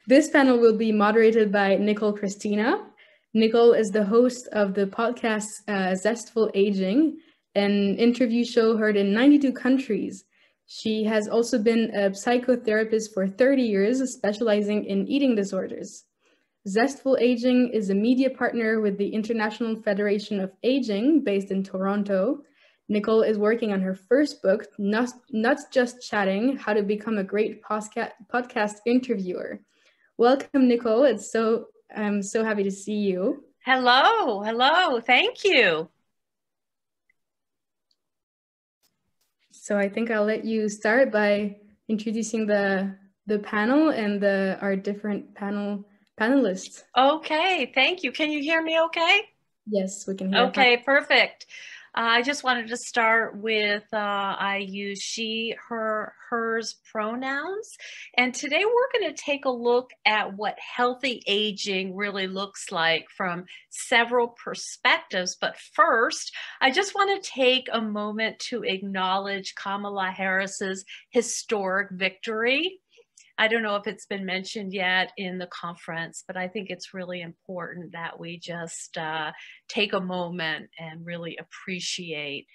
This panel will be moderated by Nicole Christina. Nicole is the host of the podcast Zestful Aging, an interview show heard in 92 countries. She has also been a psychotherapist for 30 years, specializing in eating disorders. Zestful Aging is a media partner with the International Federation of Aging, based in Toronto. Nicole is working on her first book, Not Just Chatting, How to Become a Great Podcast Interviewer. Welcome, Nicole. I'm so happy to see you. Hello. Thank you. So I think I'll let you start by introducing the panel and our different panelists. Okay, thank you. Can you hear me okay? Yes, we can hear. Okay, perfect. I just wanted to start with I use she, her, hers pronouns. And today we're going to take a look at what healthy aging really looks like from several perspectives. But first, I just want to take a moment to acknowledge Kamala Harris's historic victory. I don't know if it's been mentioned yet in the conference, but I think it's really important that we just take a moment and really appreciate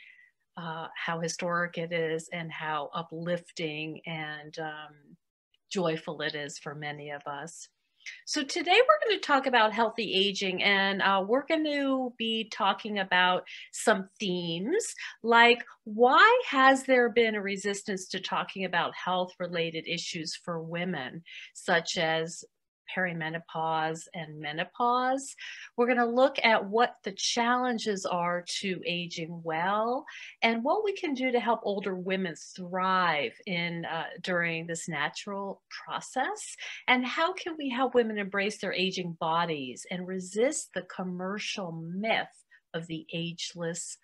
how historic it is and how uplifting and joyful it is for many of us. So today we're going to talk about healthy aging, and we're going to be talking about some themes like why has there been a resistance to talking about health-related issues for women, such as perimenopause and menopause. We're going to look at what the challenges are to aging well and what we can do to help older women thrive during this natural process, and how can we help women embrace their aging bodies and resist the commercial myth of the ageless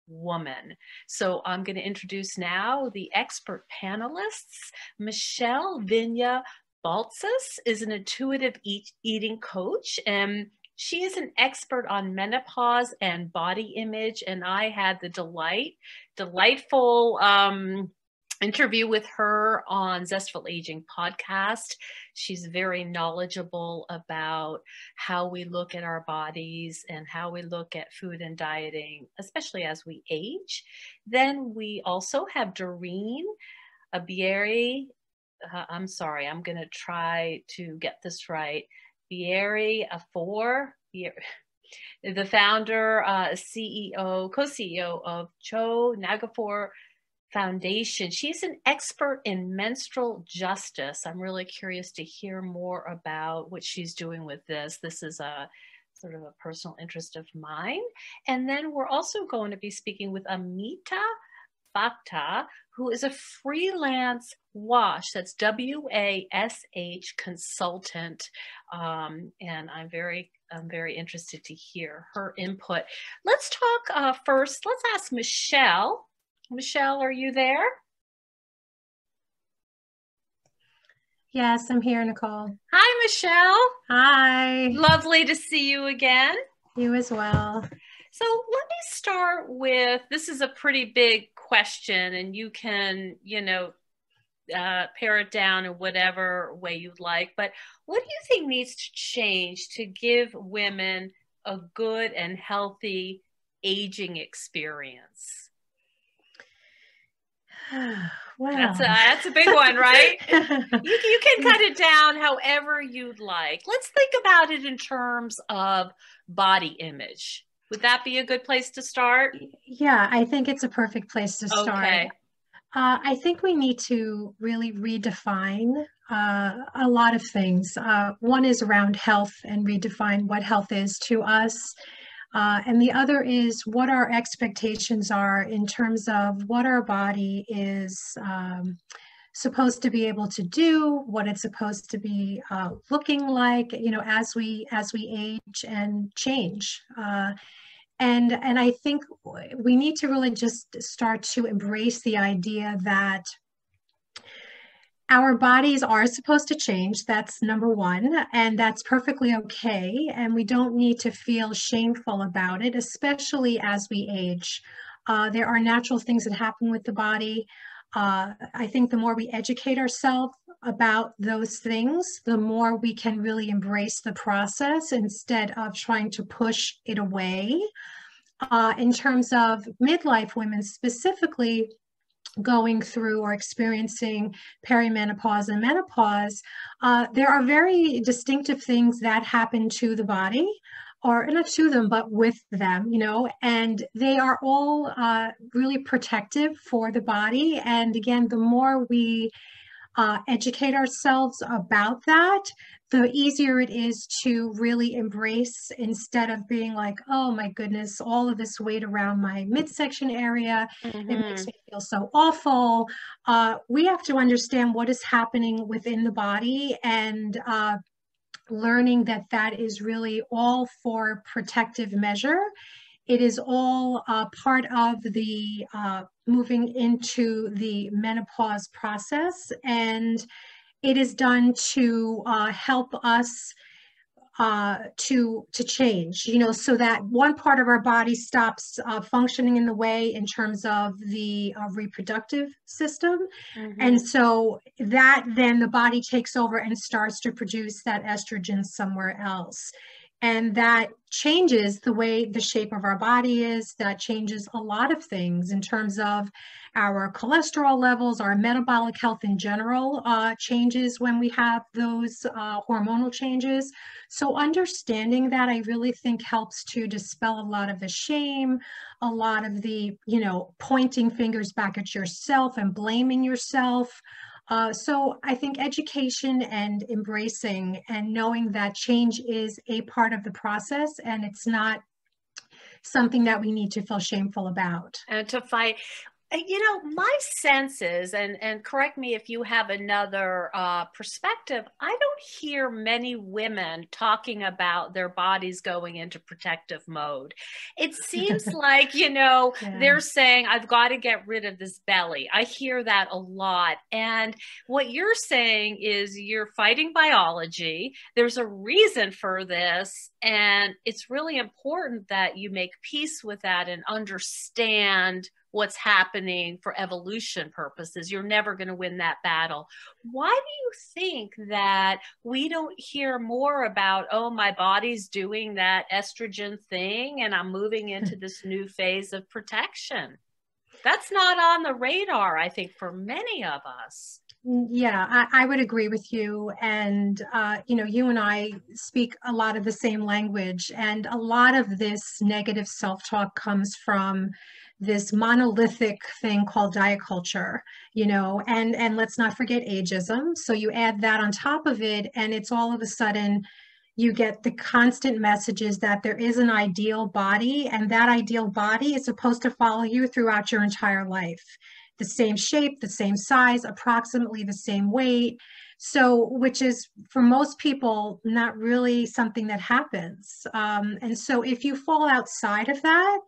woman. So I'm going to introduce now the expert panelists. Michelle Vinya Baltzis is an intuitive eating coach, and she is an expert on menopause and body image. And I had the delightful interview with her on Zestful Aging podcast. She's very knowledgeable about how we look at our bodies and how we look at food and dieting, especially as we age. Then we also have Doreen Abieri. I'm sorry, I'm going to try to get this right. Bieri Afor, the founder, CEO, co-CEO of Cho Nagafor Foundation. She's an expert in menstrual justice. I'm really curious to hear more about what she's doing with this. This is a sort of a personal interest of mine. And then we're also going to be speaking with Amita Bhakta, who is a freelance WASH, that's W-A-S-H consultant. And I'm very interested to hear her input. Let's talk first, let's ask Michelle. Michelle, are you there? Yes, I'm here, Nicole. Hi, Michelle. Hi. Lovely to see you again. You as well. So let me start with, this is a pretty big question, and you can, pare it down in whatever way you'd like. But what do you think needs to change to give women a good and healthy aging experience? Well, that's a big one, right? You can cut it down however you'd like. Let's think about it in terms of body image. Would that be a good place to start? Yeah, I think it's a perfect place to start. Okay. I think we need to really redefine a lot of things. One is around health and redefine what health is to us. And the other is what our expectations are in terms of what our body is supposed to be able to do, what it's supposed to be looking like, as we age and change. And I think we need to really just start to embrace the idea that our bodies are supposed to change. That's number one, and that's perfectly okay. And we don't need to feel shameful about it, especially as we age. There are natural things that happen with the body. I think the more we educate ourselves about those things, the more we can really embrace the process instead of trying to push it away. In terms of midlife women specifically going through or experiencing perimenopause and menopause, there are very distinctive things that happen to the body, or not to them, but with them, you know, and they are all really protective for the body. And again, the more we educate ourselves about that, the easier it is to really embrace, instead of being like, oh my goodness, all of this weight around my midsection area, it makes me feel so awful. We have to understand what is happening within the body, and learning that that is really all for protective measure. It is all part of the moving into the menopause process, and it is done to help us to change, you know, so that one part of our body stops functioning in the way in terms of the reproductive system. And so that then the body takes over and starts to produce that estrogen somewhere else. And that changes the way the shape of our body is. That changes a lot of things in terms of our cholesterol levels, our metabolic health in general changes when we have those hormonal changes. So understanding that, I really think, helps to dispel a lot of the shame, a lot of the, you know, pointing fingers back at yourself and blaming yourself. So I think education and embracing and knowing that change is a part of the process, and it's not something that we need to feel shameful about. And to fight. You know, my sense is, and correct me if you have another perspective, I don't hear many women talking about their bodies going into protective mode. It seems like, you know, they're saying, I've got to get rid of this belly. I hear that a lot. And what you're saying is you're fighting biology. There's a reason for this. And it's really important that you make peace with that and understand what's happening for evolution purposes. You're never going to win that battle. Why do you think that we don't hear more about, oh, my body's doing that estrogen thing and I'm moving into this new phase of protection? That's not on the radar, I think, for many of us. Yeah, I would agree with you. And, you know, you and I speak a lot of the same language, and a lot of this negative self-talk comes from this monolithic thing called diet culture, you know, and let's not forget ageism. So you add that on top of it, and it's all of a sudden you get the constant messages that there is an ideal body, and that ideal body is supposed to follow you throughout your entire life. The same shape, the same size, approximately the same weight. So, which is for most people not really something that happens. And so if you fall outside of that,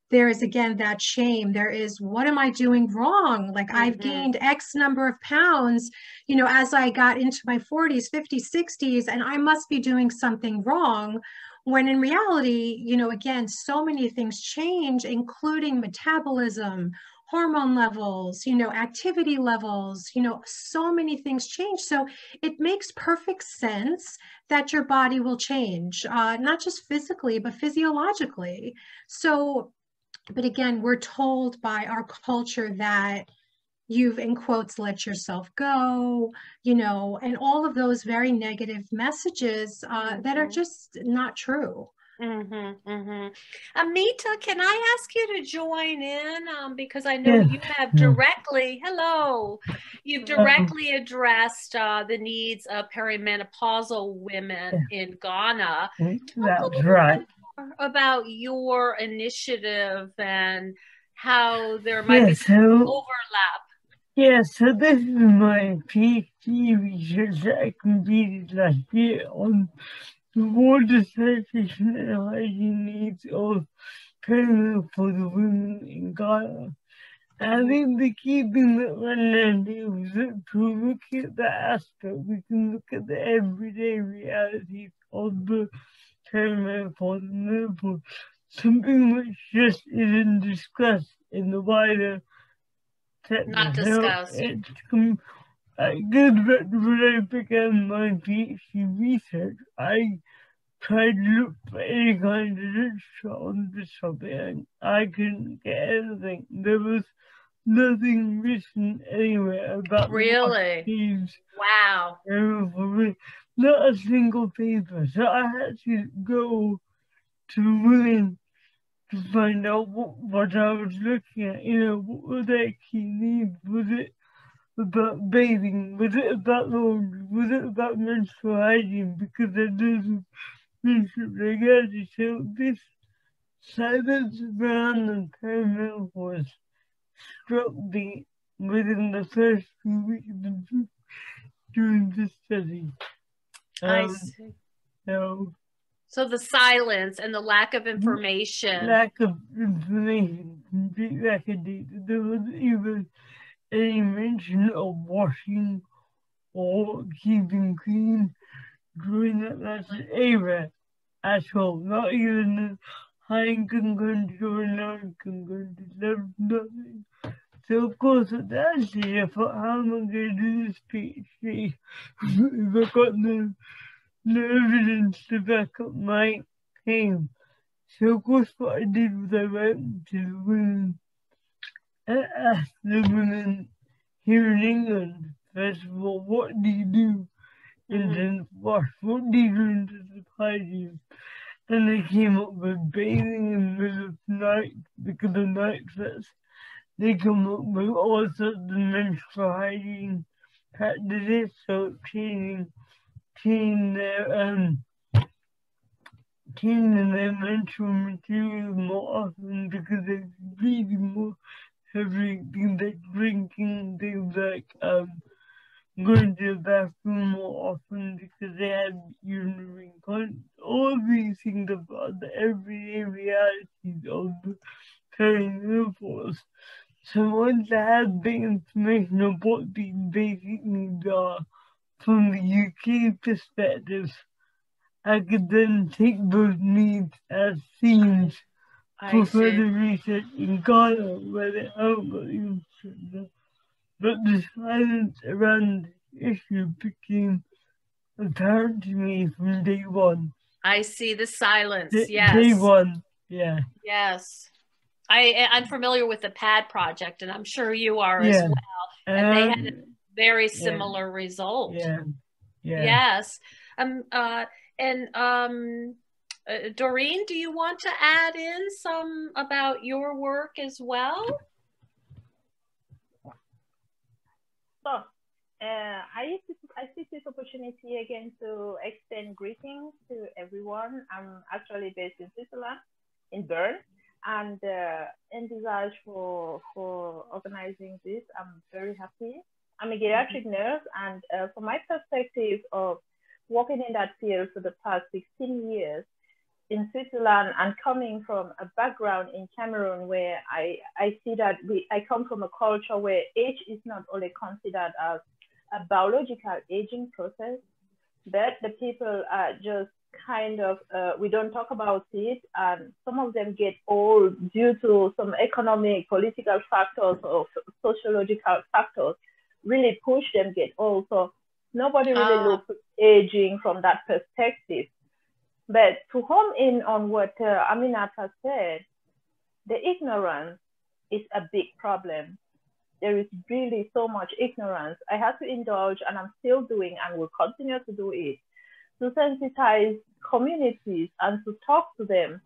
there is again that shame. There is, what am I doing wrong? Like I've gained X number of pounds, you know, as I got into my 40s, 50s, 60s, and I must be doing something wrong. When in reality, you know, again, so many things change, including metabolism, hormone levels, you know, activity levels, you know, so many things change. So it makes perfect sense that your body will change, not just physically, but physiologically. So, but again, we're told by our culture that you've, in quotes, let yourself go, you know, and all of those very negative messages that are just not true. Amita, can I ask you to join in? Because I know you have directly, you've directly addressed the needs of perimenopausal women in Ghana. That's right. About your initiative and how there might be some overlap. So this is my PhD research that I completed last year on the water sanitation and hygiene needs of perimenopausal women in Ghana. I think the key thing that we're learning is that to look at that aspect, we can look at the everyday realities of the perimenopause and menopause, something which just isn't discussed in the wider not discussed. I guess that when I began my PhD research, I tried to look for any kind of literature on this topic, and I couldn't get anything. There was nothing written anywhere about Really? ways. Wow. Not a single paper. So I had to go to women to find out what I was looking at. What were their key needs? Was it about bathing? Was it about laundry? Was it about menstrual hygiene? Because there doesn't menstrual regularity. So this silence around the perimenopause struck me within the first few weeks of doing this study. I see. So the silence and the lack of information. Lack of information, complete lack of data. There wasn't even any mention of washing or keeping clean during that last era at all. Not even high income countries or low-income countries. Nothing. So of course at that stage I thought, how am I going to do this PhD if I got no evidence to back up my claim? So of course what I did was I went to the women and asked the women here in England, first of all, what do you do in terms of wash? What do you do in terms of hygiene? And they came up with bathing in the middle of the night because of night sweats. They come up with all sorts of menstrual hygiene practices, so cleaning their menstrual materials more often because they're bleeding more heavily, things like drinking, things like going to the bathroom more often because they have urinary incontinence. All these things are part of the everyday realities of the perimenopause. So once I have the information of what these basic needs are from the UK perspective, I could then take those needs as themes for further research in Ghana, where they haven't got the infrastructure. But the silence around the issue became apparent to me from day one. I see the silence, yes. Day one, yeah. Yes. I'm familiar with the PAD project, and I'm sure you are as well. And they had a very similar result. Yeah. Yes. Doreen, do you want to add in some about your work as well? So, I take this opportunity again to extend greetings to everyone. I'm actually based in Switzerland, in Bern, and Envisâge for organizing this. I'm very happy. I'm a geriatric nurse, and from my perspective of working in that field for the past 16 years in Switzerland, and coming from a background in Cameroon where I see that I come from a culture where age is not only considered as a biological aging process, but the people are just kind of, we don't talk about it, and some of them get old due to some economic, political factors or sociological factors really push them get old. So nobody really looks at aging from that perspective. But to home in on what Aminat has said, the ignorance is a big problem. There is really so much ignorance. I had to indulge, and I'm still doing and will continue to do it, to sensitize communities and to talk to them.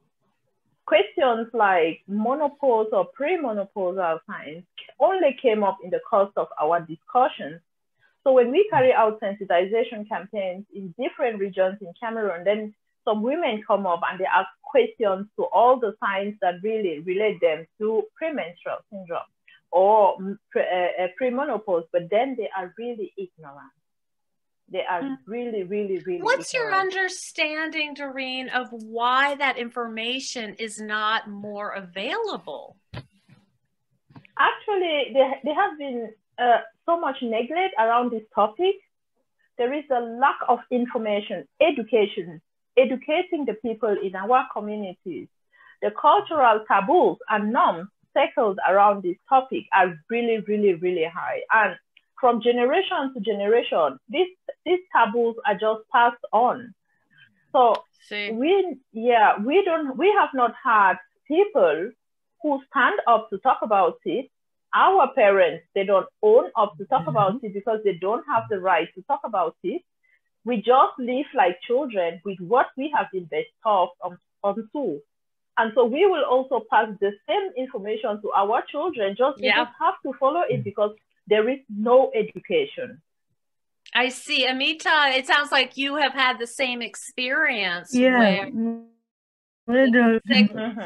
Questions like menopause or premenopausal signs only came up in the course of our discussions. So when we carry out sensitization campaigns in different regions in Cameroon, then some women come up and they ask questions to all the signs that really relate them to premenstrual syndrome or premenopause, but then they are really ignorant. They are really, really, really What's ignorant. your understanding, Doreen, of why that information is not more available? Actually, there has been so much neglect around this topic. There is a lack of information, educating the people in our communities. The cultural taboos and norms circled around this topic are really, really, really high. And from generation to generation, these taboos are just passed on. So we have not had people who stand up to talk about it. Our parents, they don't own up to talk about it because they don't have the right to talk about it. We just live like children with what we have been bestowed onto. And so we will also pass the same information to our children, they just have to follow it because there is no education. I see. Amita, it sounds like you have had the same experience where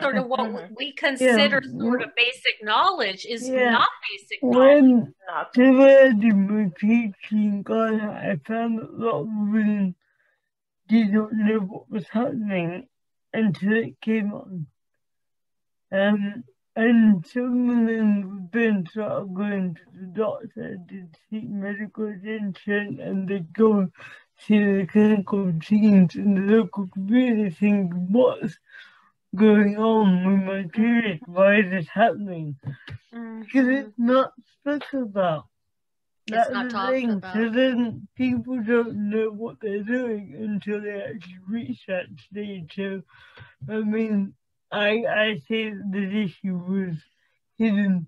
sort of what we consider sort of basic knowledge is not basic knowledge. When my teaching I found a lot of women didn't know what was happening until it came on. And some of them then started going to the doctor to seek medical attention, and they go to the clinical teams in the local community thinking, what's going on with my period? Why is this happening? Because it's not spoken about. That's it's not the talked thing. about. So then people don't know what they're doing until they actually reach that stage. So, I mean, I say that this issue was hidden.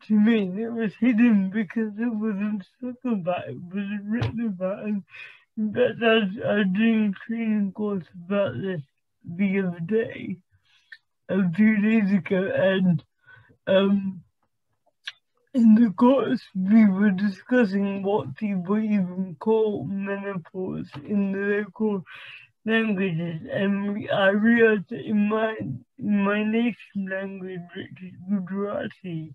To me, it was hidden because it wasn't spoken about, it wasn't written about. And in fact, I was doing a training course about this the other day, a few days ago, and in the course we were discussing what people even call menopause in the local languages, and I realized that in my native language, which is Gujarati,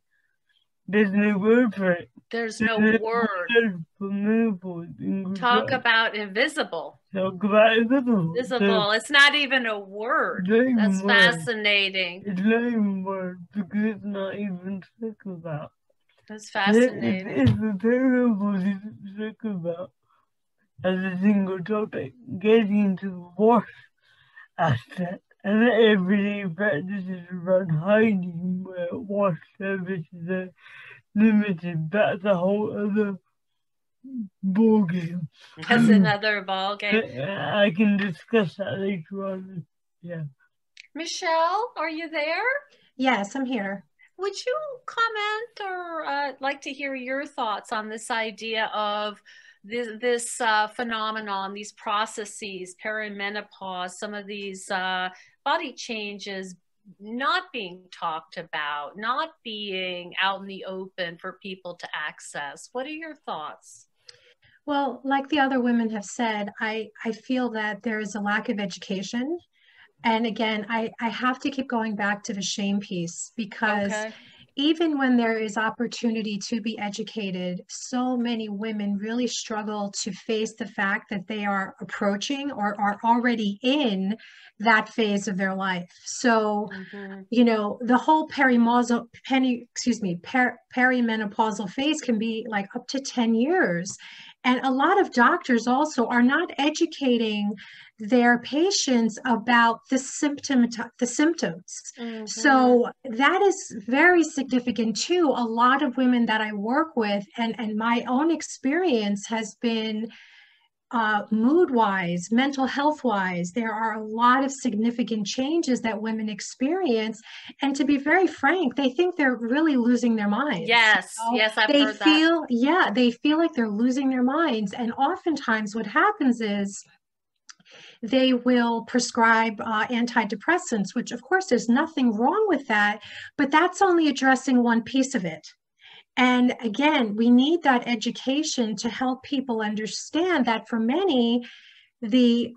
there's no word for it. There's no word for menopause in Gujarati. Talk about invisible. Talk about invisible. So, it's not even a word. That's fascinating. It's not even a word because it's not even spoken about. That's fascinating. It's the perimenopause isn't spoken about as a single topic, getting into the wash aspect and everyday practices around hygiene where wash services are limited. That's a whole other ballgame. That's another ballgame. I can discuss that later on. Yeah. Michelle, are you there? Yes, I'm here. Would you comment or like to hear your thoughts on this idea of this phenomenon, these processes, perimenopause, some of these body changes not being talked about, not being out in the open for people to access? What are your thoughts? Well, like the other women have said, I feel that there is a lack of education. And again, I have to keep going back to the shame piece because even when there is opportunity to be educated, so many women really struggle to face the fact that they are approaching or are already in that phase of their life. So, you know, the whole perimenopausal phase can be like up to 10 years. And a lot of doctors also are not educating their patients about the symptoms. So that is very significant too. A lot of women that I work with and my own experience has been mood-wise, mental health-wise, there are a lot of significant changes that women experience. And to be very frank, they think they're really losing their minds. Yes, yes, I've heard that. Yeah, they feel like they're losing their minds. And oftentimes what happens is they will prescribe antidepressants, which of course there's nothing wrong with that, but that's only addressing one piece of it. And again, we need that education to help people understand that for many, the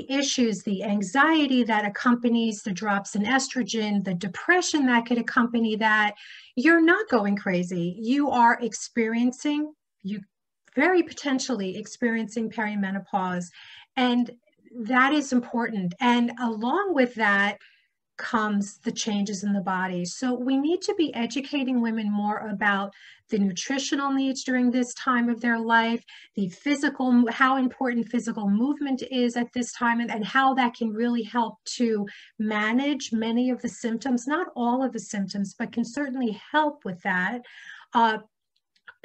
issues, the anxiety that accompanies the drops in estrogen, the depression that could accompany that, you're not going crazy. You are very potentially experiencing perimenopause. And that is important. And along with that comes the changes in the body. So we need to be educating women more about the nutritional needs during this time of their life, the physical, how important physical movement is at this time, and how that can really help to manage many of the symptoms, not all of the symptoms, but can certainly help with that.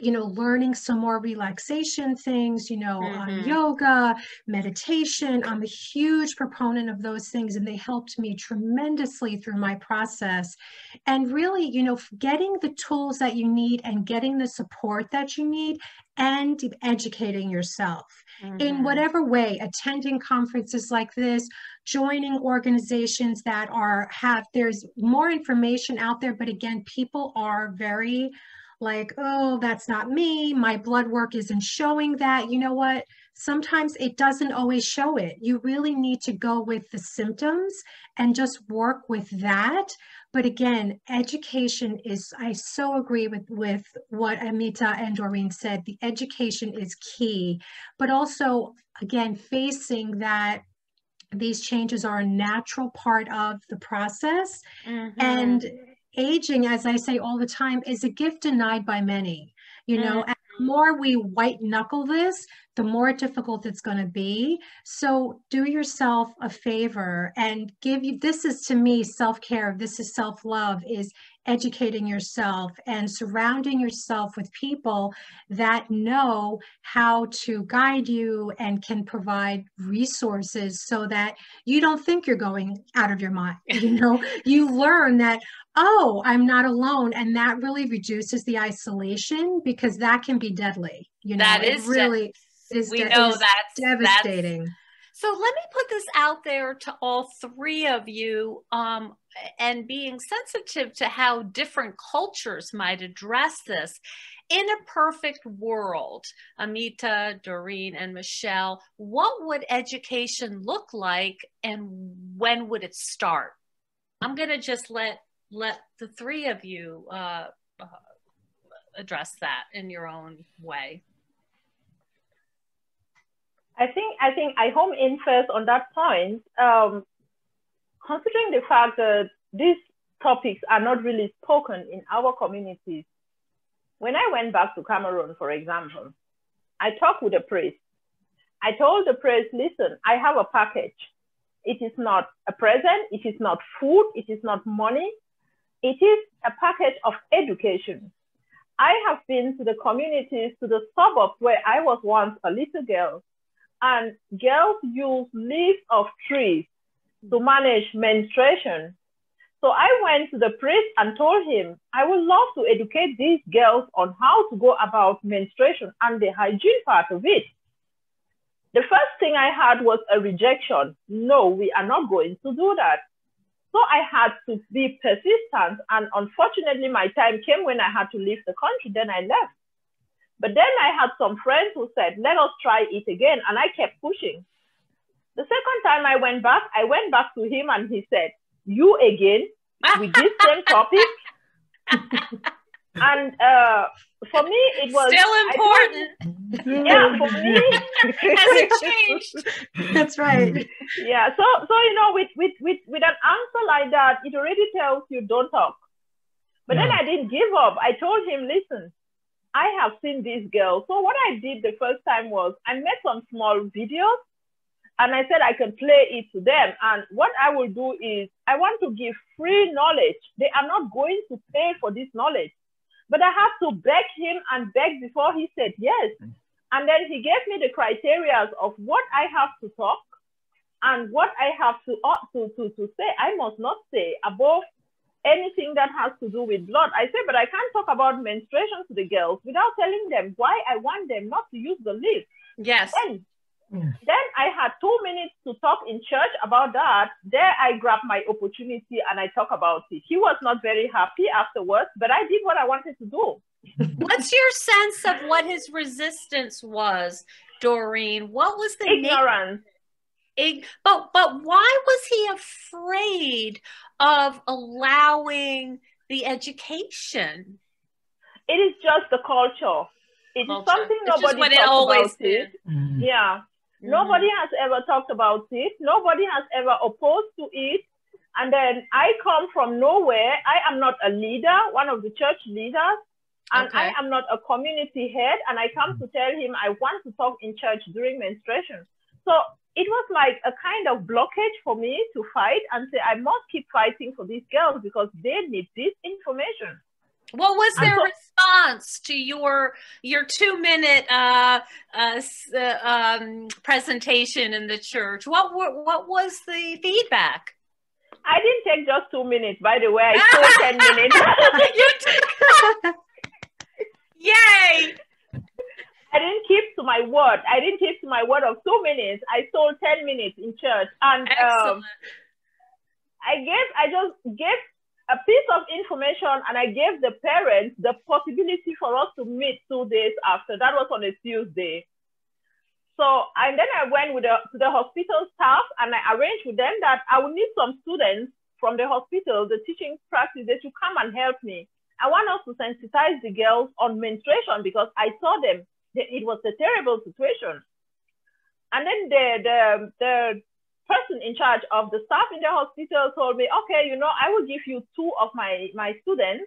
learning some more relaxation things, yoga, meditation. I'm a huge proponent of those things, and they helped me tremendously through my process. And really, getting the tools that you need and getting the support that you need and educating yourself in whatever way, attending conferences like this, joining organizations that there's more information out there. But again, people are very like, oh, that's not me. My blood work isn't showing that. You know what? Sometimes it doesn't always show it. You really need to go with the symptoms and just work with that. But again, education is, I so agree with what Amita and Doreen said. The education is key, but also, again, facing that these changes are a natural part of the process. And aging, as I say all the time, is a gift denied by many. And the more we white knuckle this, the more difficult it's going to be. So do yourself a favor and this is, to me, self-care. This is self-love, is educating yourself and surrounding yourself with people that know how to guide you and can provide resources so that you don't think you're going out of your mind. You learn that, oh, I'm not alone. And that really reduces the isolation, because that can be deadly. That is really is that's devastating. So let me put this out there to all three of you, and being sensitive to how different cultures might address this. In a perfect world, Amita, Doreen, and Michelle, what would education look like, and when would it start? I'm going to just let the three of you address that in your own way. I think I home in first on that point, considering the fact that these topics are not really spoken in our communities. When I went back to Cameroon, for example, I talked with a priest. I told the priest, listen, I have a package. It is not a present. It is not food. It is not money. It is a package of education. I have been to the communities, to the suburbs where I was once a little girl, and girls use leaves of trees to manage menstruation. So I went to the priest and told him, I would love to educate these girls on how to go about menstruation and the hygiene part of it. The first thing I had was a rejection. No, we are not going to do that. So I had to be persistent. And unfortunately, my time came when I had to leave the country. Then I left. But then I had some friends who said, let us try it again. And I kept pushing. The second time I went back to him and he said, you again with this same topic? And for me, it was still important. Yeah, for me, hasn't changed. That's right. Yeah, so with an answer like that, it already tells you don't talk. But then I didn't give up. I told him, listen, I have seen these girls. So what I did the first time was I made some small videos and I said I can play it to them. And what I will do is I want to give free knowledge. They are not going to pay for this knowledge. But I have to beg him and beg before he said yes. And then he gave me the criteria of what I have to talk and what I have to say. I must not say above anything that has to do with blood. I say, but I can't talk about menstruation to the girls without telling them why I want them not to use the leaf. Yes. Then I had 2 minutes to talk in church about that. There I grabbed my opportunity and I talk about it. He was not very happy afterwards, but I did what I wanted to do. What's your sense of what his resistance was, Doreen? What was the ignorance? But why was he afraid of allowing the education? It is just the culture. It is something nobody talks about it. Yeah. Nobody has ever talked about it. Nobody has ever opposed to it. And then I come from nowhere. I am not a leader, one of the church leaders, and I am not a community head. And I come to tell him I want to talk in church during menstruation. So it was like a kind of blockage for me to fight and say, I must keep fighting for these girls because they need this information. What was their response to your 2-minute presentation in the church? What was the feedback? I didn't take just 2 minutes, by the way. I took 10 minutes. Yay! I didn't keep to my word. I didn't keep to my word of 2 minutes. I told 10 minutes in church, and I just gave a piece of information, and I gave the parents the possibility for us to meet 2 days after. That was on a Tuesday. So, and then I went to the hospital staff, and I arranged with them that I would need some students from the hospital, the teaching practice, they should come and help me. I want us to sensitize the girls on menstruation, because I saw them. It was a terrible situation. And then the person in charge of the staff in the hospital told me, okay, you know, I will give you 2 of my students,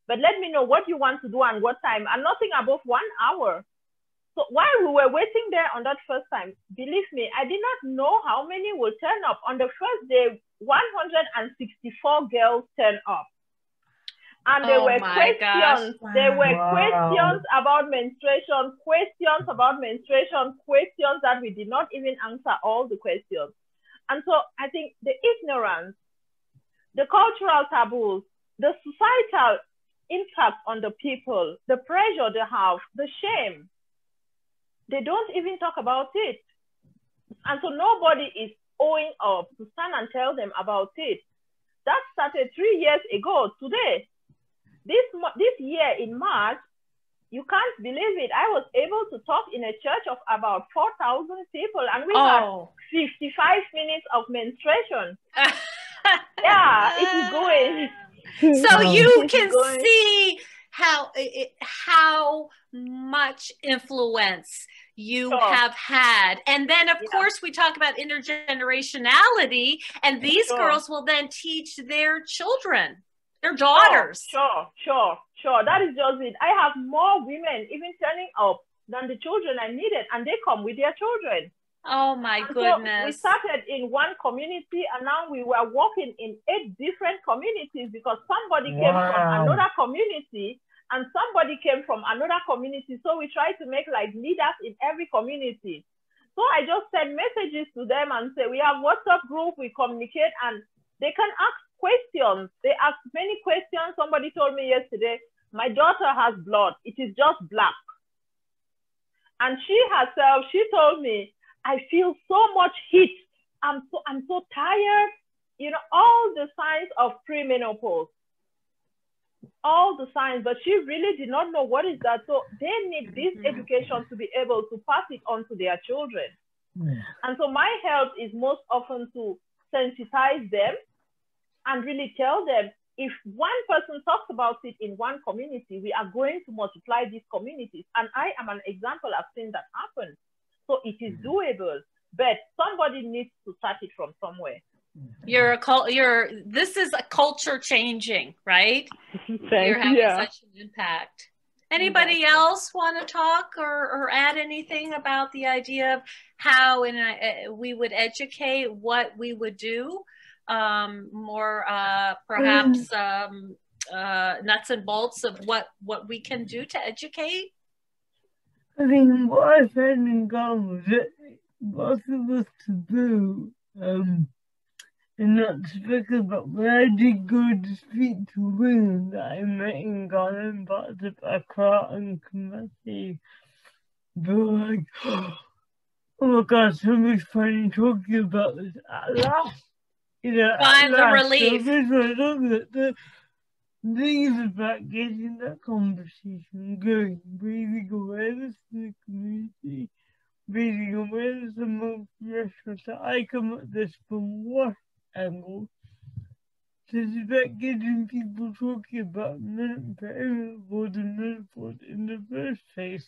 but let me know what you want to do and what time, and nothing above 1 hour. So while we were waiting there on that first time, believe me, I did not know how many will turn up. On the first day, 164 girls turned up. And there were questions. Wow. There were questions about menstruation, questions that we did not even answer all the questions. And so I think the ignorance, the cultural taboos, the societal impact on the people, the pressure they have, the shame, they don't even talk about it. And so nobody is owing up to stand and tell them about it. That started 3 years ago today. This year in March, you can't believe it, I was able to talk in a church of about 4,000 people, and we had 55 minutes of menstruation. Yeah, it is going. So you can see how much influence you have had. And then, of course, we talk about intergenerationality, and these girls will then teach their children, their daughters. Sure. That is just it. I have more women even turning up than the children I needed, and they come with their children. Oh my goodness. So we started in one community, and now we were working in 8 different communities, because somebody came from another community and somebody came from another community. So we try to make like leaders in every community. So I just send messages to them and say, we have WhatsApp group, we communicate, and they can ask questions. They ask many questions. Somebody told me yesterday, my daughter has blood. It is just black. And she herself, she told me, I feel so much heat. I'm so tired. You know, all the signs of premenopause, all the signs, but she really did not know what is that. So they need this education to be able to pass it on to their children. And so my help is most often to sensitize them and really tell them, if one person talks about it in one community, we are going to multiply these communities. And I am an example. I've seen that happen. So it is doable, but somebody needs to start it from somewhere. This is a culture changing, right? You're having such an impact. Anybody else want to talk or add anything about the idea of how we would educate, what we would do? More perhaps nuts and bolts of what we can do to educate? I think what I found in common was that lots of us to do, and not to speak about, when I did go to speak to women that I met in Ghana and parts of Accra and Kumasi, they were like, oh my God, somebody's finally talking about this at last. You know, find the relief. So the thing is about getting that conversation going, raising awareness in the community, raising awareness among professionals. So I come at this from what angle? So it's about getting people talking about perimenopause and menopause in the first place.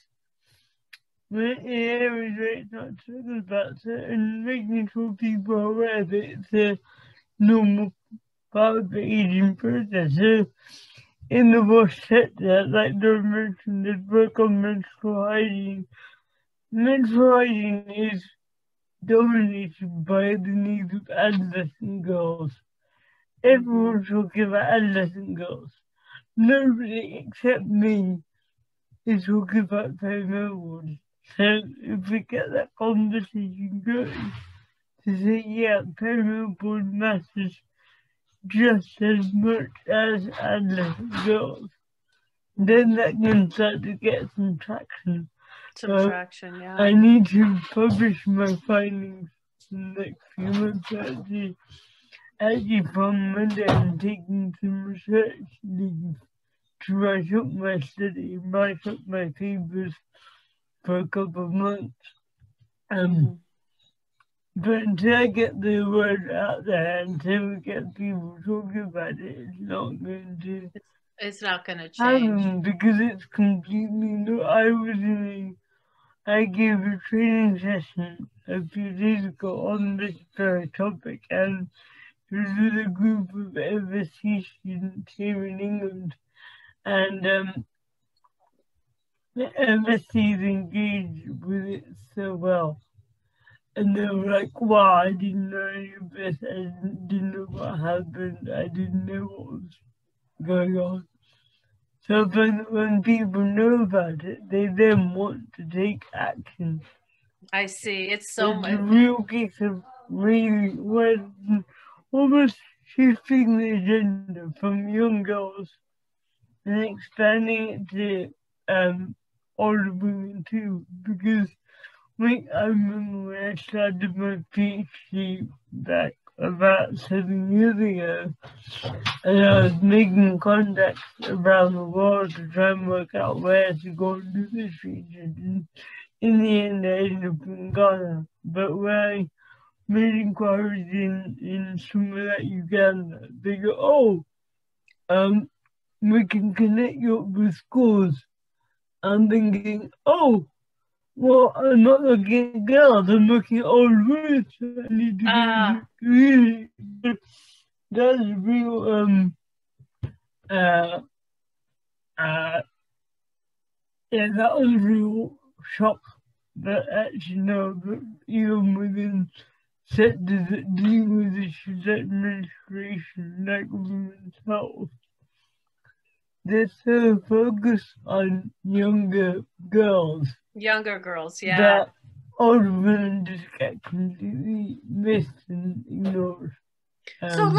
When in areas where it's not talking about it, and making sure people are aware that it's a normal part of the aging process. So in the wash sector, like Dora mentioned, there's work on menstrual hygiene. Menstrual hygiene is dominated by the needs of adolescent girls. Everyone's talking about adolescent girls. nobody except me is talking about perimenopause. So if we get that conversation going, to say, yeah, perimenopause matters just as much as adolescent girls, then that can start to get some traction. Yeah. I need to publish my findings in the next few months. Actually, from Monday, I'm taking some research leave to write up my study, write up my papers for a couple of months. But until I get the word out there, until we get people talking about it, it's not going to. It's not going to change because it's completely new. I gave a training session a few days ago on this very topic, and it was with a group of MSc students here in England, and the MSCs engaged with it so well. And they were like, wow, I didn't know any of this, I didn't know what happened, I didn't know what was going on. So when people know about it, they then want to take action. I see. It's so much. It's a real case of really almost shifting the agenda from young girls and expanding it to older women too. Because I remember when I started my PhD back about 7 years ago, and I was making contacts around the world to try and work out where to go and do this research. And in the end, I ended up in Ghana. But when I made inquiries in somewhere like Uganda, they go, we can connect you up with schools. I'm thinking, well, I'm not looking at girls, I'm looking at old women, so I need to go to the community. That's real, yeah, that was a real shock. But actually, no, but even within sectors that deal with issues like menstruation, like women's health, they're so focused on younger girls. Younger girls, yeah. That older women just get completely missed and ignored. So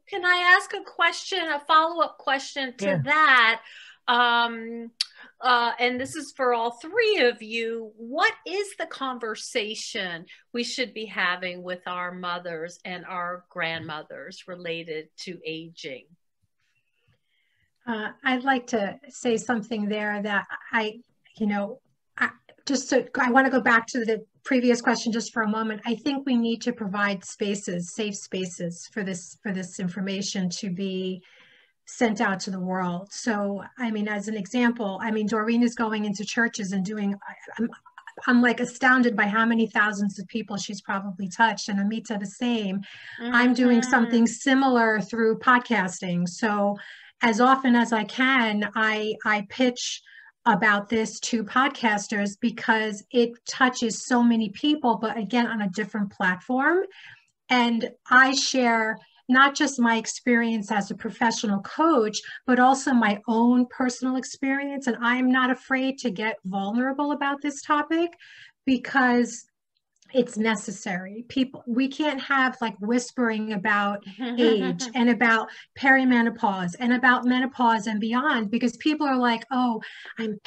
can I ask a question, a follow-up question to that? And this is for all three of you. What is the conversation we should be having with our mothers and our grandmothers related to aging? I'd like to say something there that I want to go back to the previous question just for a moment. I think we need to provide spaces, safe spaces for this information to be sent out to the world. So, I mean, as an example, I mean, Doreen is going into churches and doing, I'm like astounded by how many thousands of people she's probably touched, and Amita the same. I'm doing something similar through podcasting. So as often as I can, I pitch about this to podcasters because it touches so many people, but again, on a different platform. And I share not just my experience as a professional coach, but also my own personal experience. And I'm not afraid to get vulnerable about this topic because it's necessary. We can't have like whispering about age and about perimenopause and about menopause and beyond, because people are like, oh, I'm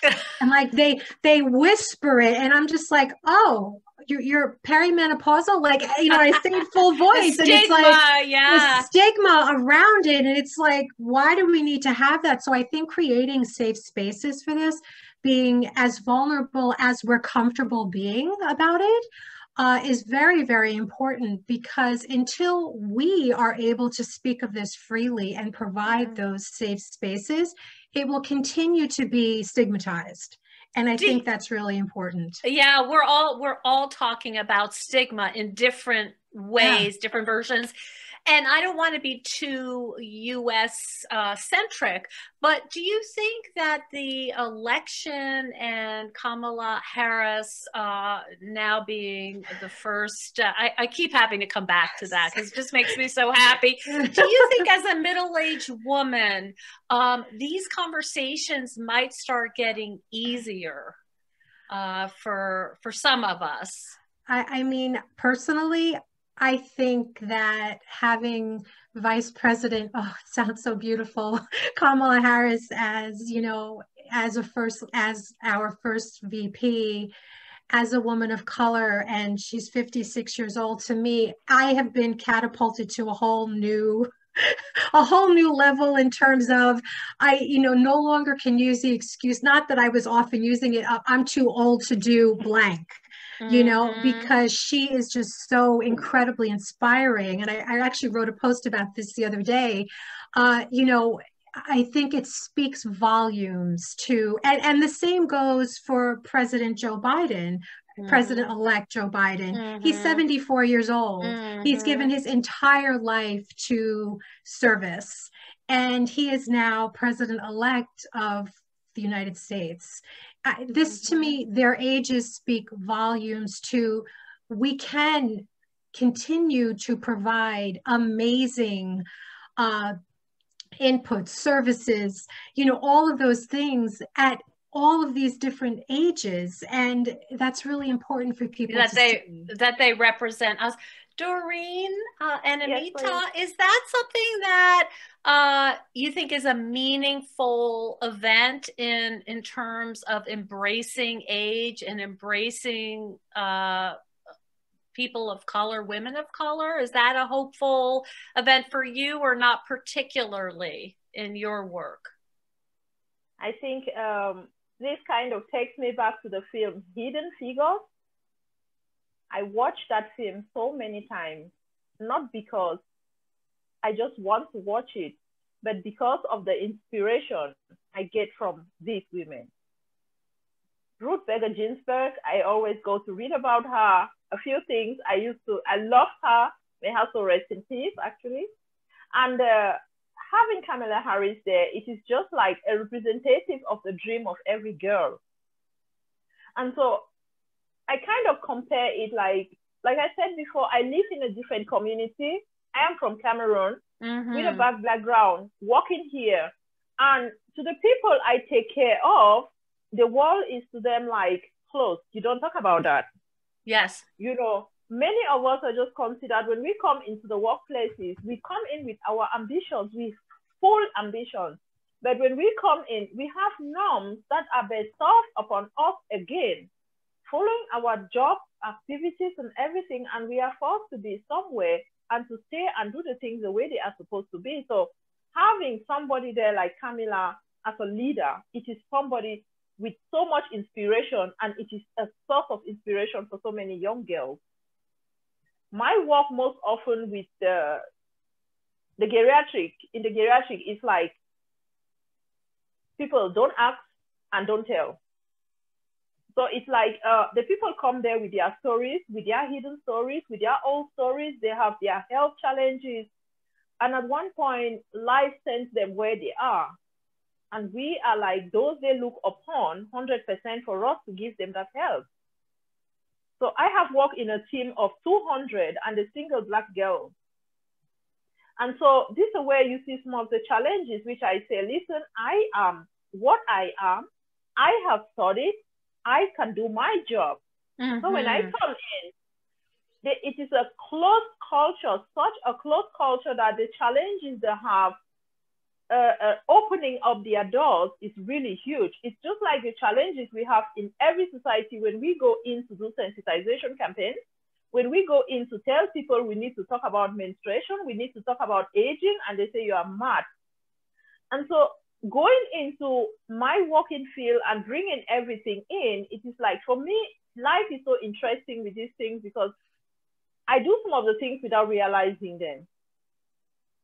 perimenopause. And like they whisper it, and I'm just like, oh, you're perimenopausal, like, I say it full voice, and it's like the stigma around it, and it's like, why do we need to have that? So I think creating safe spaces for this, being as vulnerable as we're comfortable being about it, is very, very important, because until we are able to speak of this freely and provide those safe spaces, it will continue to be stigmatized. And I think that's really important. Yeah, we're all talking about stigma in different ways, different versions. And I don't want to be too US centric, but do you think that the election and Kamala Harris now being the first, I keep having to come back to that because it just makes me so happy. Do you think as a middle-aged woman, these conversations might start getting easier for some of us? I mean, personally, I think that having Vice President, oh, it sounds so beautiful, Kamala Harris as, you know, as our first VP, as a woman of color, and she's 56 years old, to me, I have been catapulted to a whole new level in terms of no longer can use the excuse, not that I was often using it, I'm too old to do blank. Because she is just so incredibly inspiring. And I actually wrote a post about this the other day. I think it speaks volumes to, and the same goes for President Joe Biden, President-elect Joe Biden. He's 74 years old. He's given his entire life to service. And he is now President-elect of the United States. This, to me, their ages speak volumes to, we can continue to provide amazing input, services, all of those things at all of these different ages. And that's really important for people that they represent us. Doreen and Amita, is that something that you think is a meaningful event in terms of embracing age and embracing people of color, women of color? Is that a hopeful event for you, or not particularly in your work? I think this kind of takes me back to the film Hidden Figures. I watched that film so many times, not because I just want to watch it, but because of the inspiration I get from these women. Ruth Bader Ginsburg, I always go to read about her. A few things I loved her. May her soul rest in peace, actually. And having Kamala Harris there, it is just like a representative of the dream of every girl. And so I kind of compare it like I said before, I live in a different community. I am from Cameroon with a black background, working here. And to the people I take care of, the world is to them like closed. You don't talk about that. Yes. Many of us are just considered, when we come into the workplaces, we come in with our ambitions, with full ambitions. But when we come in, we have norms that are based upon us again, following our job activities and everything, and we are forced to be somewhere and to stay and do the things the way they are supposed to be. So having somebody there like Kamala as a leader, it is somebody with so much inspiration, and it is a source of inspiration for so many young girls. My work most often with the geriatric, in the geriatric, is like people don't ask and don't tell. So it's like the people come there with their stories, with their hidden stories, with their old stories. They have their health challenges. And at one point, life sends them where they are. And we are like those they look upon 100% for us to give them that help. So I have worked in a team of 200 and a single Black girl. And so this is where you see some of the challenges, which I say, listen, I am what I am. I have studied. I can do my job. So when I come in, it is a closed culture, such a closed culture that the challenges they have opening up their doors is really huge. It's just like the challenges we have in every society when we go in to do sensitization campaigns, when we go in to tell people we need to talk about menstruation, we need to talk about aging, and they say you are mad. And so going into my working field and bringing everything in, it is like, for me, life is so interesting with these things because I do some of the things without realizing them.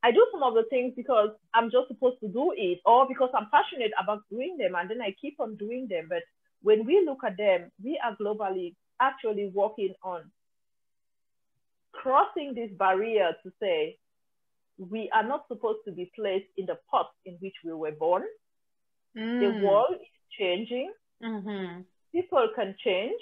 I do some of the things because I'm just supposed to do it, or because I'm passionate about doing them, and then I keep on doing them. But when we look at them, we are globally actually working on crossing this barrier to say, we are not supposed to be placed in the pot in which we were born. The world is changing. People can change.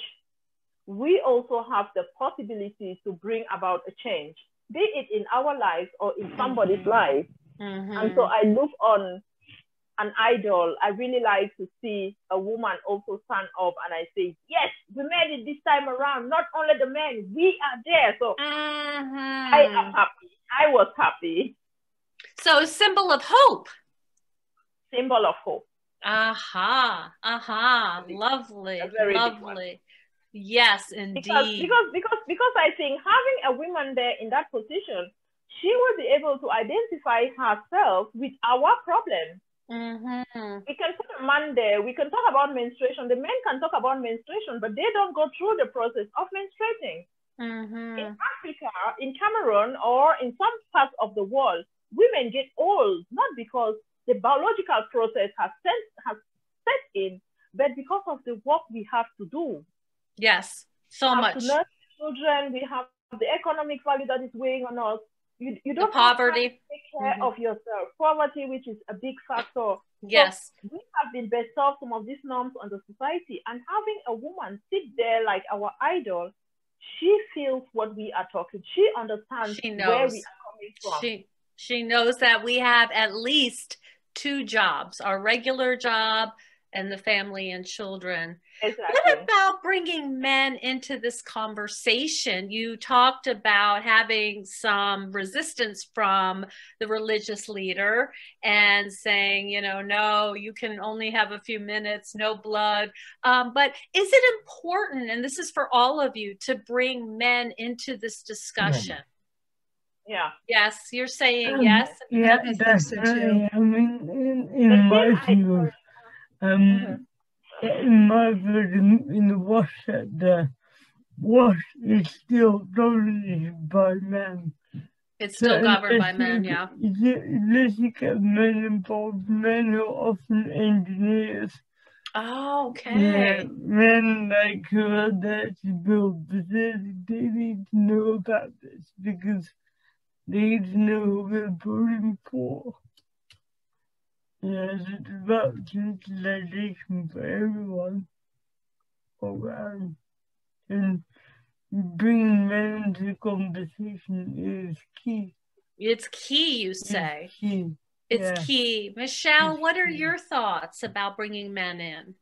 We also have the possibility to bring about a change, be it in our lives or in somebody's life. And so I look on an idol. I really like to see a woman also stand up and I say, yes, we made it this time around. Not only the men, we are there. So I am happy. I was happy. So symbol of hope. Symbol of hope. Lovely. Lovely. Yes, indeed. Because I think having a woman there in that position, she will be able to identify herself with our problem. We can put a man there. We can talk about menstruation. The men can talk about menstruation, but they don't go through the process of menstruating. In Africa, in Cameroon, or in some parts of the world, women get old, not because the biological process has set in, but because of the work we have to do. Yes, so much. To nurse children, we have the economic value that is weighing on us. You don't poverty. Have to take care of yourself. Poverty, which is a big factor. Yes. So we have been bestowed some of these norms on the society, and having a woman sit there like our idol, she feels what we are talking. She understands where we are coming from. She knows that we have at least 2 jobs, our regular job and the family and children. Exactly. What about bringing men into this conversation? You talked about having some resistance from the religious leader and saying, you know, no, you can only have a few minutes, no blood. But is it important, and this is for all of you, to bring men into this discussion? Yeah. Yes, you're saying yes? Yeah, definitely. I mean, in my view, in my view, in the wash sector, wash is still dominated by men. It's still governed by men, yeah. Unless you get men involved, men are often engineers. Oh, okay. Yeah, men like who are there to build, but they need to know about this because they need to know who they're voting for. Yes, it's about utilization for everyone around, and bringing men into the conversation is key. It's key, you say. It's key. It's key. Michelle, what are your thoughts about bringing men in?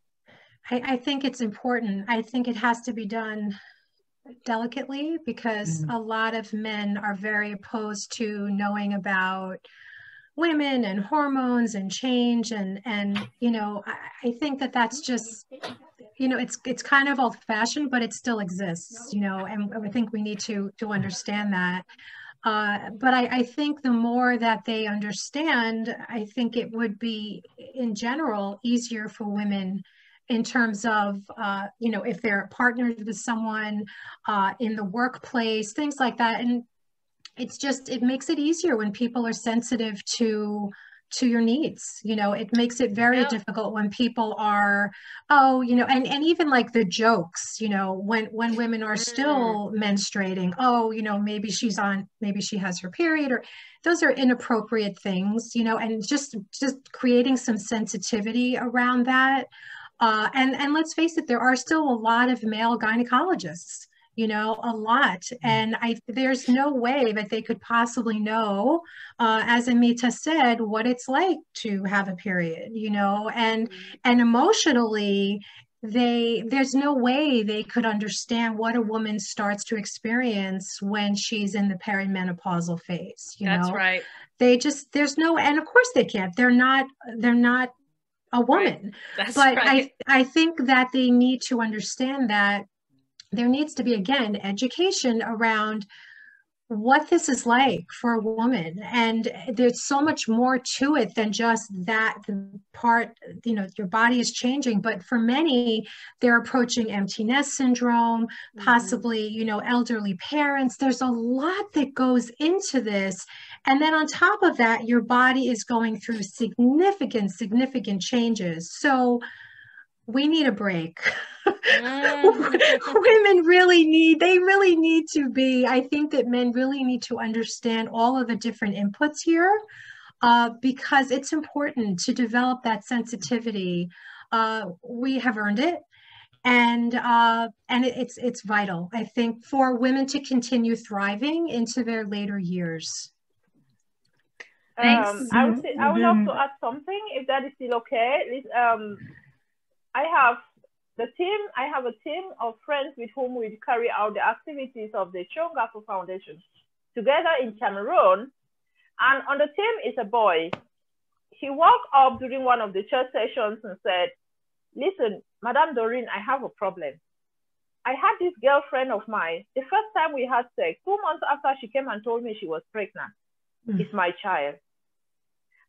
I think it's important. I think it has to be done delicately because a lot of men are very opposed to knowing about women and hormones and change, and you know, I think that that's just, you know, it's kind of old-fashioned, but it still exists, you know, and I think we need to understand that. But I think the more that they understand, I think it would be in general easier for women in terms of, you know, if they're partnered with someone in the workplace, things like that. And it's just, it makes it easier when people are sensitive to your needs. You know, it makes it very difficult when people are, oh, you know, and even like the jokes, you know, when women are still menstruating, oh, you know, maybe she has her period, or those are inappropriate things, you know, and just creating some sensitivity around that. And let's face it, there are still a lot of male gynecologists, you know, a lot. And there's no way that they could possibly know, as Amita said, what it's like to have a period, you know, and emotionally, there's no way they could understand what a woman starts to experience when she's in the perimenopausal phase, you know. That's right. There's no, and of course they can't. They're not a woman. Right. But right. I think that they need to understand that there needs to be, again, education around what this is like for a woman. And there's so much more to it than just that part, you know, your body is changing. But for many, they're approaching empty nest syndrome, possibly, you know, elderly parents. There's a lot that goes into this. And then on top of that, your body is going through significant changes. So we need a break. Women really need to be, I think that men really need to understand all of the different inputs here, because it's important to develop that sensitivity. We have earned it. And it's vital, I think, for women to continue thriving into their later years. Thanks. I would love to add something, if that is still okay. I have a team of friends with whom we carry out the activities of the Chongafu Foundation together in Cameroon. And on the team is a boy. He walked up during one of the church sessions and said, "Listen, Madame Doreen, I have a problem. I had this girlfriend of mine. The first time we had sex, 2 months after she came and told me she was pregnant. It's my child.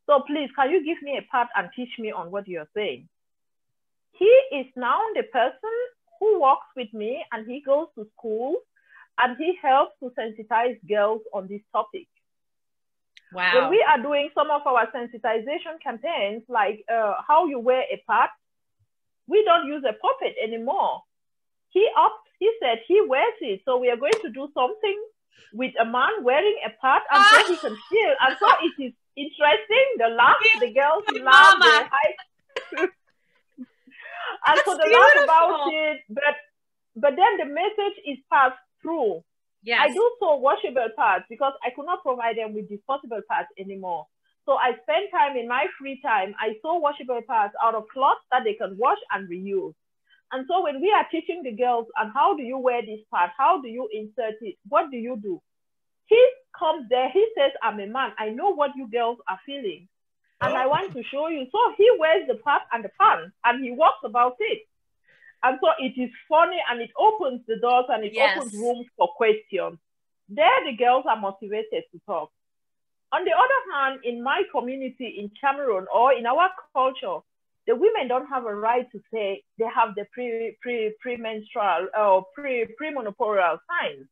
So please, can you give me a part and teach me on what you're saying?" He is now the person who walks with me, and he goes to school and he helps to sensitize girls on this topic. Wow. When we are doing some of our sensitization campaigns, like how you wear a part, we don't use a puppet anymore. He said he wears it. So we are going to do something with a man wearing a part, and so he can feel. And so it is interesting. The girls laugh, they hide. And so they laugh about it, but then the message is passed through. Yes. I do sew washable parts because I could not provide them with disposable parts anymore. So I spend time in my free time. I sew washable parts out of cloth that they can wash and reuse. And so when we are teaching the girls on how do you wear this part, how do you insert it, what do you do? He comes there, he says, "I'm a man. I know what you girls are feeling. And I want to show you." So he wears the part and the pants and he walks about it. And so it is funny, and it opens the doors, and it opens rooms for questions. There the girls are motivated to talk. On the other hand, in my community in Cameroon, or in our culture, the women don't have a right to say they have the premenstrual or premenopausal signs.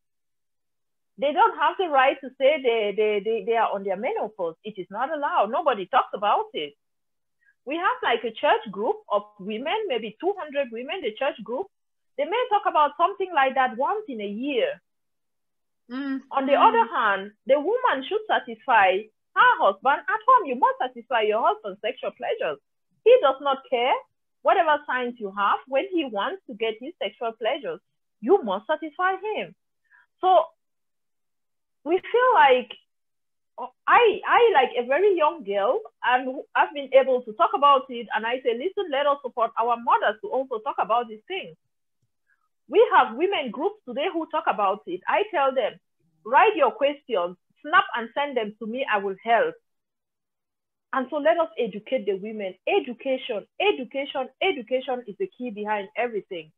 They don't have the right to say they are on their menopause. It is not allowed. Nobody talks about it. We have like a church group of women, maybe 200 women, the church group. They may talk about something like that once in a year. On the other hand, the woman should satisfy her husband at home. You must satisfy your husband's sexual pleasures. He does not care whatever signs you have. When he wants to get his sexual pleasures, you must satisfy him. So we feel like I like a very young girl, and I've been able to talk about it. And I say, listen, let us support our mothers to also talk about these things. We have women groups today who talk about it. I tell them, write your questions, snap and send them to me. I will help. And so let us educate the women. Education is the key behind everything.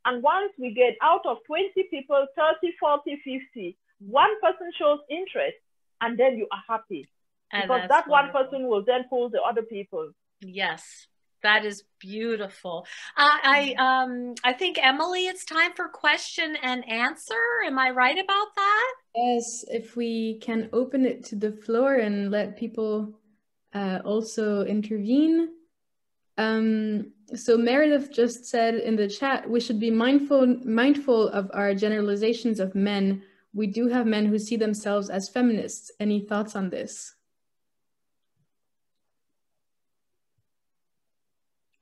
And once we get out of 20 people, 30, 40, 50, one person shows interest, and then you are happy. Because that one person will then pull the other people. Yes. That is beautiful. I think, Emily, it's time for question and answer. Am I right about that? Yes, if we can open it to the floor and let people also intervene. So Meredith just said in the chat, we should be mindful of our generalizations of men. We do have men who see themselves as feminists. Any thoughts on this?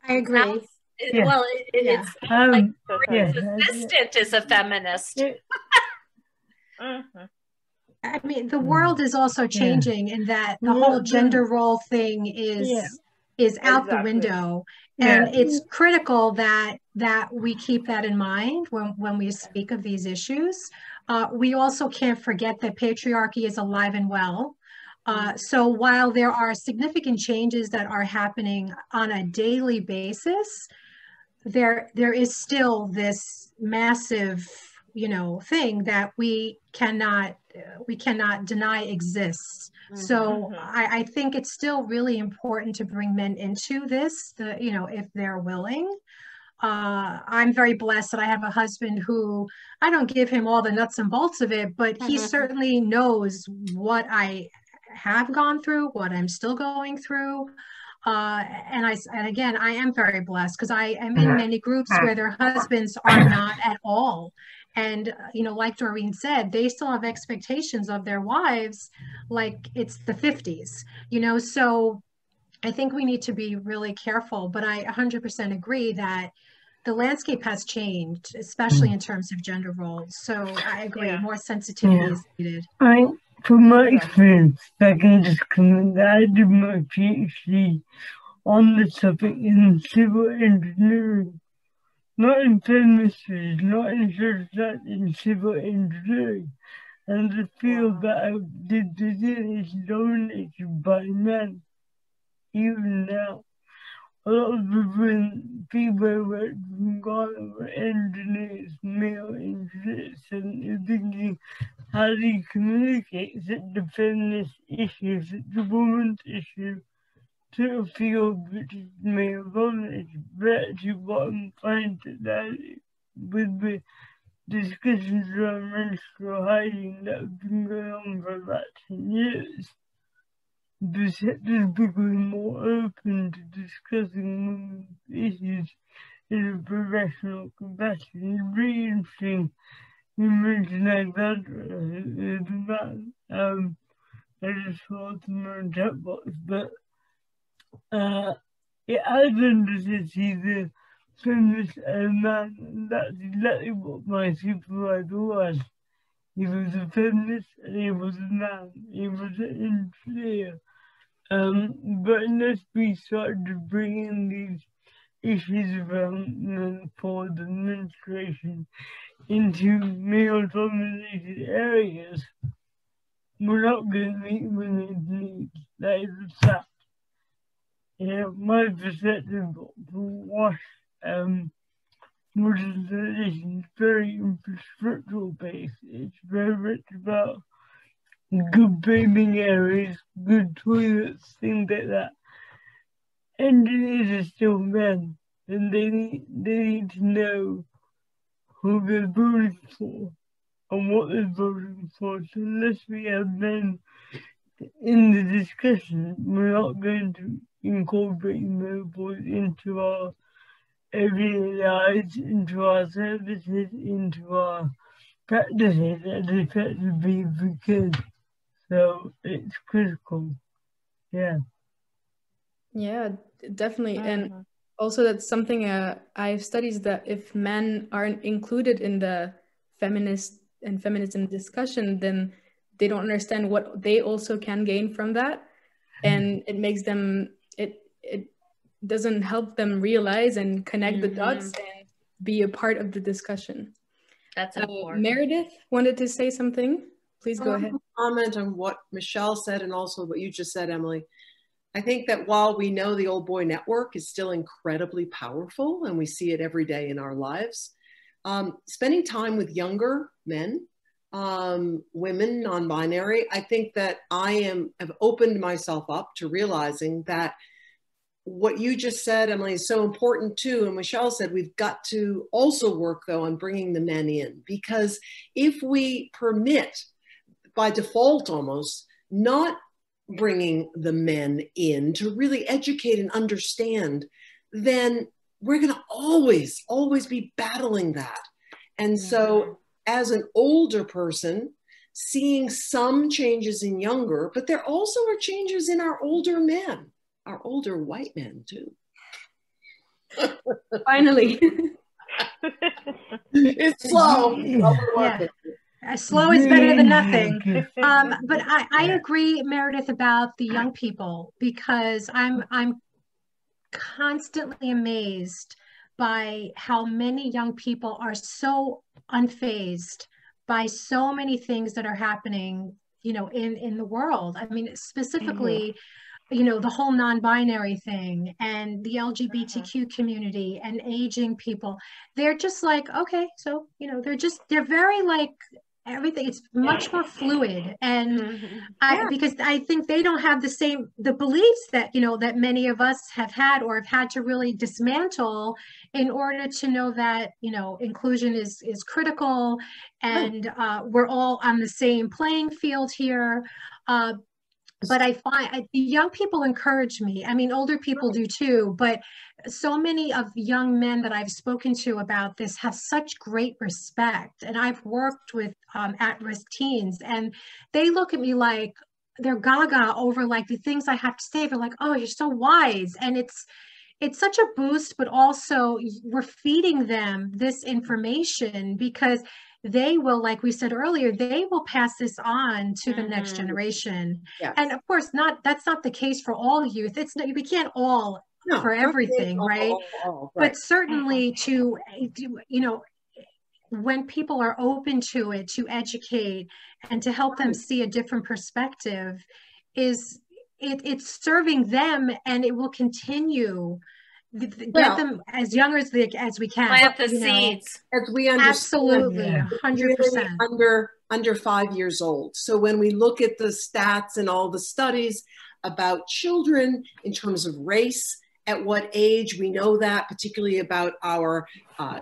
I agree. Well, it's like assistant is a feminist. I mean, the world is also changing in that the whole gender role thing is out the window. And it's critical that we keep that in mind when we speak of these issues. We also can't forget that patriarchy is alive and well. So while there are significant changes that are happening on a daily basis, there is still this massive, thing that we cannot deny exists. So I think it's still really important to bring men into this, if they're willing. I'm very blessed that I have a husband who, I don't give him all the nuts and bolts of it, but he certainly knows what I have gone through, what I'm still going through. And again, I am very blessed because I am in many groups where their husbands are not at all. And, like Doreen said, they still have expectations of their wives like it's the 50s, so I think we need to be really careful. But I 100% agree that the landscape has changed, especially in terms of gender roles. So I agree, more sensitivity is needed. From my experience, I can just comment that I did my PhD on the topic in civil engineering, not in chemistry, not in social, in civil engineering. And the field that I did this in is dominated by men, even now. A lot of the people who work in Ghana were engineers, male engineers, and you're thinking, how do you communicate the feminist issue, the woman's issue, to a field which is male dominated? But actually what I'm finding that with the discussions around menstrual hygiene that have been going on for about 10 years, the sector is becoming more open to discussing women's issues in a professional capacity. It's really interesting you mentioned Alexandra as a man. I just saw it in my chat box, but Alexandra says he's a feminist man, and that's exactly what my supervisor was. He was a feminist and he was a man. He was an engineer. But unless we start to bring in these issues around menopause and menstruation into male-dominated areas, we're not going to meet women's needs. That is a fact. My perspective from WASH modernization is very infrastructural based. It's very much about good bathing areas, good toilets, things like that. Engineers are still men, and they need to know who they're voting for and what they're voting for. So unless we have men in the discussion, we're not going to incorporate menopause into our everyday lives, into our services, into our practices as effectively as we can. So it's critical. Yeah. Yeah, definitely. And also that's something I've studied, that if men aren't included in the feminist and feminism discussion, then they don't understand what they also can gain from that. And it makes them, it doesn't help them realize and connect the dots and be a part of the discussion. That's important. Meredith wanted to say something. Please go ahead. Comment on what Michelle said and also what you just said, Emily. I think that while we know the old boy network is still incredibly powerful and we see it every day in our lives, spending time with younger men, women, non-binary, I think that I have opened myself up to realizing that what you just said, Emily, is so important too. And Michelle said, we've got to also work though on bringing the men in, because if we permit by default almost not bringing the men in to really educate and understand, then we're going to always be battling that. And so as an older person, seeing some changes in younger, but there also are changes in our older men, our older white men too. Finally. It's slow. Yeah. Slow is better than nothing. But I agree, Meredith, about the young people, because I'm constantly amazed by how many young people are so unfazed by so many things that are happening, in the world. I mean, specifically, the whole non-binary thing and the LGBTQ community and aging people. They're just like, okay, so, they're very like everything. It's much more fluid. And because I think they don't have the beliefs that, that many of us have had or have had to really dismantle in order to know that, inclusion is critical and we're all on the same playing field here. But I find young people encourage me. I mean, older people do too, but so many of the young men that I've spoken to about this have such great respect. And I've worked with at-risk teens, and they look at me like they're gaga over like the things I have to say. They're like, oh, you're so wise. And it's such a boost, but also we're feeding them this information because they will, like we said earlier, they will pass this on to the next generation. Yes. And of course, that's not the case for all youth. It's not, we can't all for everything, right? Right? But certainly to, you know, when people are open to it, to educate and to help them see a different perspective, it's serving them, and it will continue. Get them as young as we can. Plant the seeds. As we understand, absolutely, 100%. Under 5 years old. So when we look at the stats and all the studies about children in terms of race, at what age, we know that, particularly about our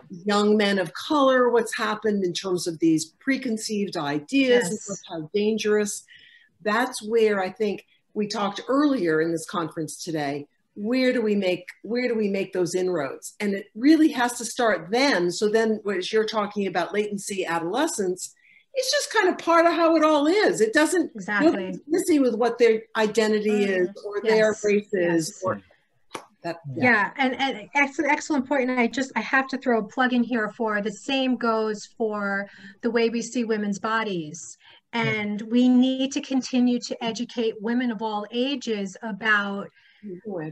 young men of color, what's happened in terms of these preconceived ideas, and how dangerous. That's where I think we talked earlier in this conference today. Where do we make those inroads? And it really has to start then. So then, as you're talking about latency adolescence, it's just kind of part of how it all is. It doesn't exactly busy with what their identity is or their race is or that. And excellent point. And I have to throw a plug in here for the same goes for the way we see women's bodies. And we need to continue to educate women of all ages about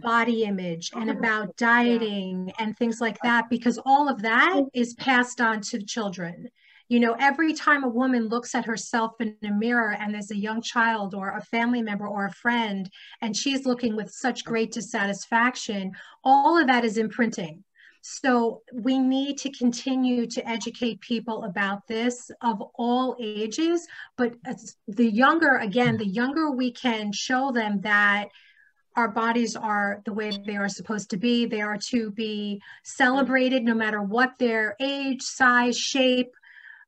body image and about dieting and things like that, because all of that is passed on to children. You know, every time a woman looks at herself in a mirror and there's a young child or a family member or a friend, and she's looking with such great dissatisfaction, all of that is imprinting. So we need to continue to educate people about this of all ages, but the younger we can show them that our bodies are the way they are supposed to be. They are to be celebrated no matter what their age, size, shape,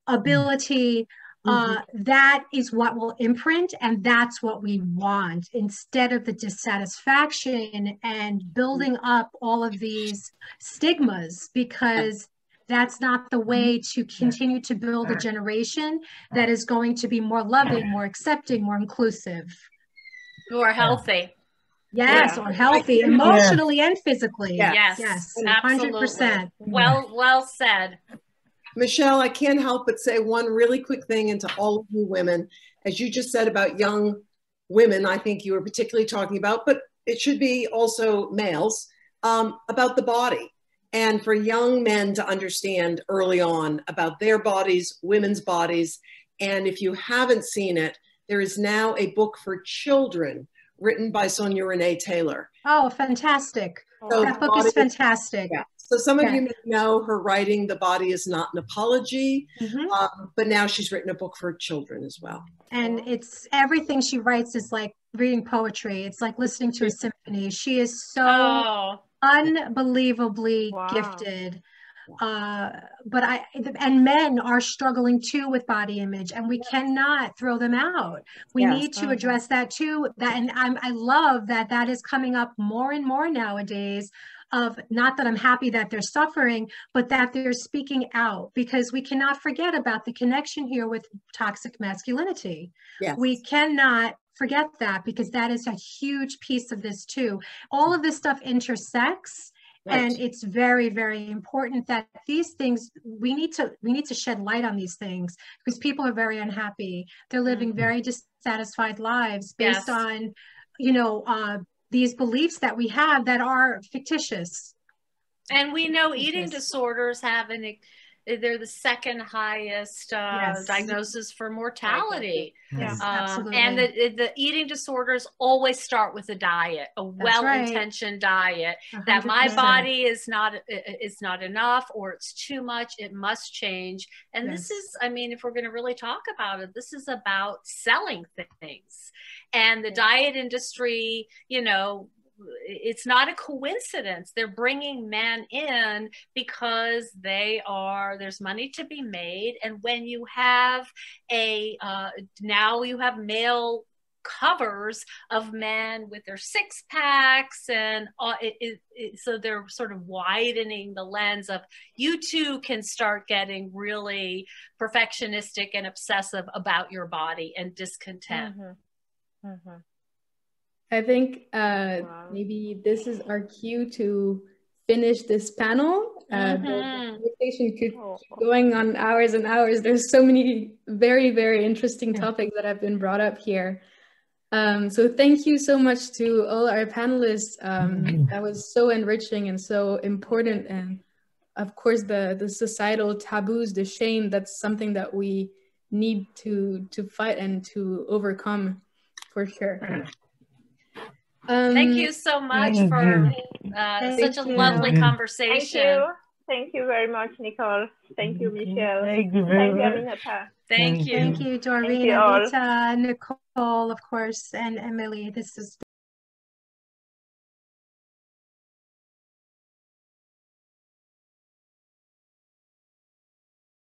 ability. That is what will imprint, and that's what we want, instead of the dissatisfaction and building up all of these stigmas, because that's not the way to continue to build a generation that is going to be more loving, more accepting, more inclusive. More healthy. Yes, or healthy, emotionally and physically. Yes, absolutely. 100%. Well said. Michelle, I can't help but say one really quick thing into all of you women. As you just said about young women, I think you were particularly talking about, but it should be also males, about the body. And for young men to understand early on about their bodies, women's bodies. And if you haven't seen it, there is now a book for children written by Sonia Renee Taylor. Oh, fantastic. So that book is fantastic. So some of you may know her writing The Body Is Not an Apology, but now she's written a book for children as well. And it's everything she writes is like reading poetry. It's like listening to a symphony. She is so unbelievably gifted. And men are struggling too with body image, and we cannot throw them out. We need to address that too. And I love that is coming up more and more nowadays. Of not that I'm happy that they're suffering, but that they're speaking out, because we cannot forget about the connection here with toxic masculinity. We cannot forget that, because that is a huge piece of this too. All of this stuff intersects. And it's very, very important that these things, we need to shed light on these things, because people are very unhappy. They're living very dissatisfied lives based on, these beliefs that we have that are fictitious. And we know eating disorders they're the second highest diagnosis for mortality. Absolutely. And the eating disorders always start with a diet, a well-intentioned diet. 100%. That my body is not enough, or it's too much, it must change. And this is, if we're going to really talk about it, this is about selling things. And the diet industry, it's not a coincidence. They're bringing men in because there's money to be made. And when you have now you have male covers of men with their six packs, and so they're sort of widening the lens of, you too can start getting really perfectionistic and obsessive about your body and discontent. I think maybe this is our cue to finish this panel. The conversation could keep going on hours and hours. There's so many very, very interesting topics that have been brought up here. So thank you so much to all our panelists. That was so enriching and so important. And of course, the societal taboos, the shame, that's something that we need to fight and to overcome, for sure. Thank you so much for such a lovely conversation. Thank you very much, Nicole. Thank you, Michelle. Thank you very much. Aminata. Thank you. Thank you, Doreen, Anita, Nicole, of course, and Emily. This is